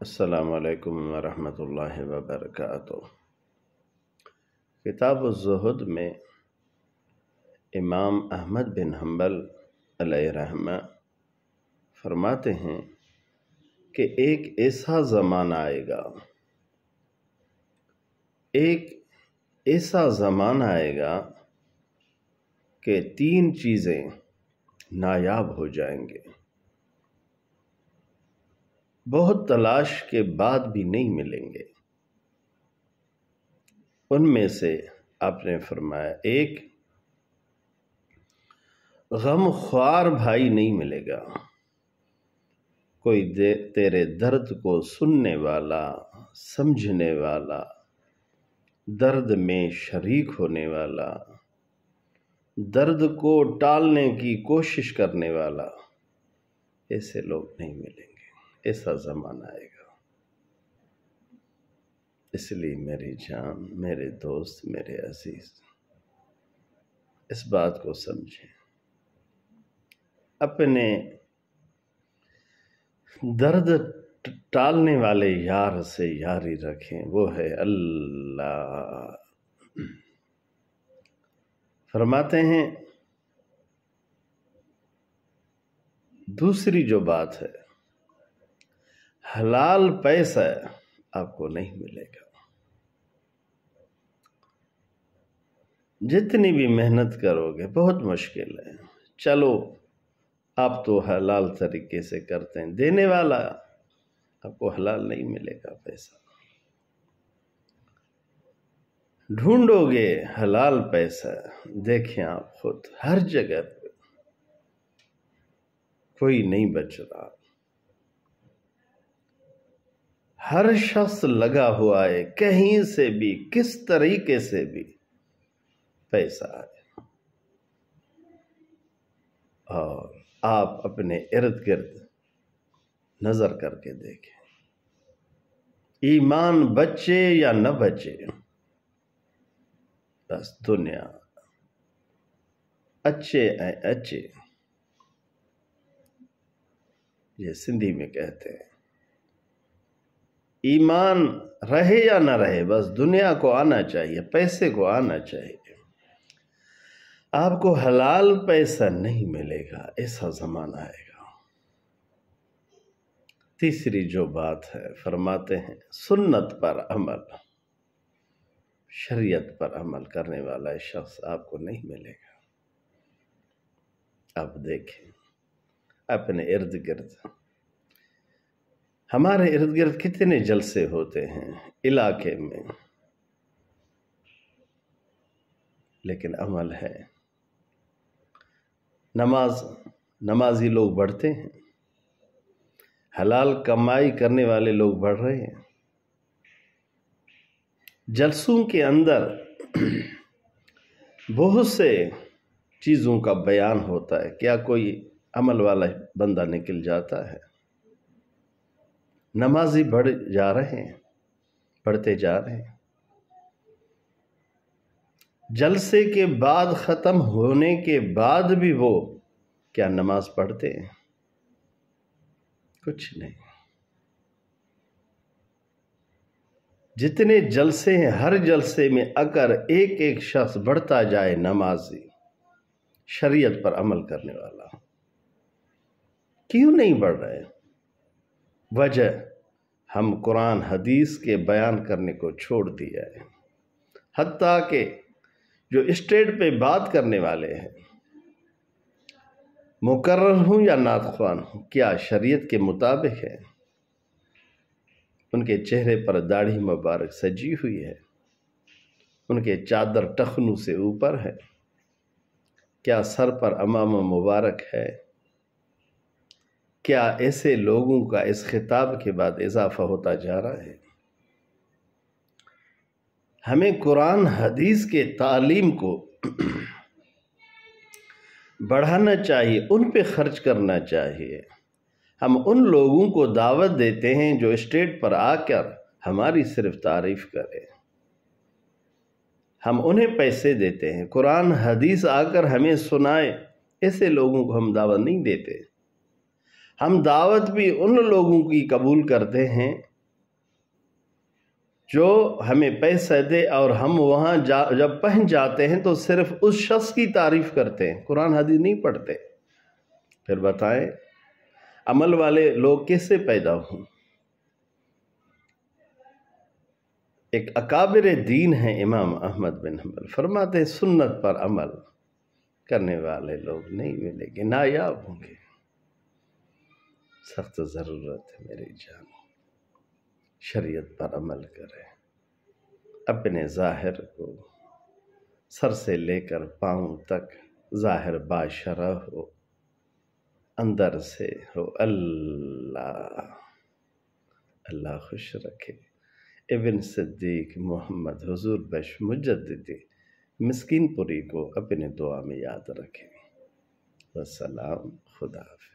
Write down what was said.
السلام علیکم ورحمۃ اللہ وبرکاتہ۔ کتاب الزہد میں امام احمد بن حنبل علیہ رحمہ فرماتے ہیں کہ ایک ایسا زمانہ آئے گا، کہ 3 چیزیں نایاب ہو جائیں گے، بہت تلاش کے بعد بھی نہیں ملیں گے۔ ان میں سے آپ نے فرمایا، 1 غم خوار بھائی نہیں ملے گا، کوئی تیرے درد کو سننے والا، سمجھنے والا، درد میں شریک ہونے والا، درد کو ٹالنے کی کوشش کرنے والا، ایسے لوگ نہیں ملیں گے۔ ایسا زمانہ آئے گا۔ اس لیے میری جان، میرے دوست، میرے عزیز، اس بات کو سمجھیں، اپنے درد ٹالنے والے یار سے یاری رکھیں، وہ ہے اللہ۔ فرماتے ہیں دوسری جو بات ہے، حلال پیسہ آپ کو نہیں ملے گا۔ جتنی بھی محنت کرو گے بہت مشکل ہے، چلو آپ تو حلال طریقے سے کرتے ہیں، دینے والا آپ کو حلال نہیں ملے گا۔ پیسہ ڈھونڈو گے حلال پیسہ، دیکھیں آپ خود ہر جگہ پہ کوئی نہیں بچ رہا، ہر شخص لگا ہوا ہے، کہیں سے بھی کس طریقے سے بھی پیسہ آئے۔ اور آپ اپنے ارد گرد نظر کر کے دیکھیں، ایمان بچے یا نہ بچے، بس دنیا اچھے ہیں اچھے، یہ سندھی میں کہتے ہیں، ایمان رہے یا نہ رہے، بس دنیا کو آنا چاہیے، پیسے کو آنا چاہیے۔ آپ کو حلال پیسہ نہیں ملے گا، ایسا زمانہ آئے گا۔ تیسری جو بات ہے، فرماتے ہیں سنت پر عمل، شریعت پر عمل کرنے والا شخص آپ کو نہیں ملے گا۔ آپ دیکھیں اپنے ارد گرد، ہمارے ارد گرد کتنے جلسے ہوتے ہیں علاقے میں، لیکن عمل ہے، نمازی لوگ بڑھتے ہیں، حلال کمائی کرنے والے لوگ بڑھ رہے ہیں، جلسوں کے اندر بہت سے چیزوں کا بیان ہوتا ہے، کیا کوئی عمل والا بندہ نکل جاتا ہے؟ نمازی بڑھتے جا رہے ہیں، جلسے کے بعد ختم ہونے کے بعد بھی وہ کیا نماز پڑھتے ہیں؟ کچھ نہیں۔ جتنے جلسے ہیں، ہر جلسے میں اگر ایک شخص بڑھتا جائے، نمازی، شریعت پر عمل کرنے والا، کیوں نہیں بڑھ رہے؟ وجہ ہم قرآن حدیث کے بیان کرنے کو چھوڑ دیا ہے، حتیٰ کہ جو اسٹیج پہ بات کرنے والے ہیں، مقرر ہوں یا نعت خوان ہوں، کیا شریعت کے مطابق ہے؟ ان کے چہرے پر داڑھی مبارک سجی ہوئی ہے، ان کے چادر ٹخنوں سے اوپر ہے، کیا سر پر عمامہ مبارک ہے؟ کیا ایسے لوگوں کا اس خطاب کے بعد اضافہ ہوتا جا رہا ہے؟ ہمیں قرآن حدیث کے تعلیم کو بڑھانا چاہیے، ان پہ خرچ کرنا چاہیے۔ ہم ان لوگوں کو دعوت دیتے ہیں جو اسٹیج پر آ کر ہماری صرف تعریف کریں، ہم انہیں پیسے دیتے ہیں، قرآن حدیث آ کر ہمیں سنائے، ایسے لوگوں کو ہم دعوت نہیں دیتے۔ ہم دعوت بھی ان لوگوں کی قبول کرتے ہیں جو ہمیں پیسہ دے اور ہم وہاں جب پہنچ جاتے ہیں تو صرف اس شخص کی تعریف کرتے ہیں، قرآن حدیث نہیں پڑھتے۔ پھر بتائیں عمل والے لوگ کیسے پیدا ہوں؟ ایک اکابر دین ہیں امام احمد بن حنبل، فرماتے ہیں سنت پر عمل کرنے والے لوگ نہیں ملیں گے، نایاب ہوں گے۔ سخت ضرورت ہے میری جان، شریعت پر عمل کریں، اپنے ظاہر کو سر سے لے کر پاؤں تک ظاہر باشرہ ہو، اندر سے ہو اللہ خوش رکھے۔ ابن صدیق محمد حضور بخش مجددی مسکین پوری کو اپنے دعا میں یاد رکھیں۔ والسلام، خدا حافظ۔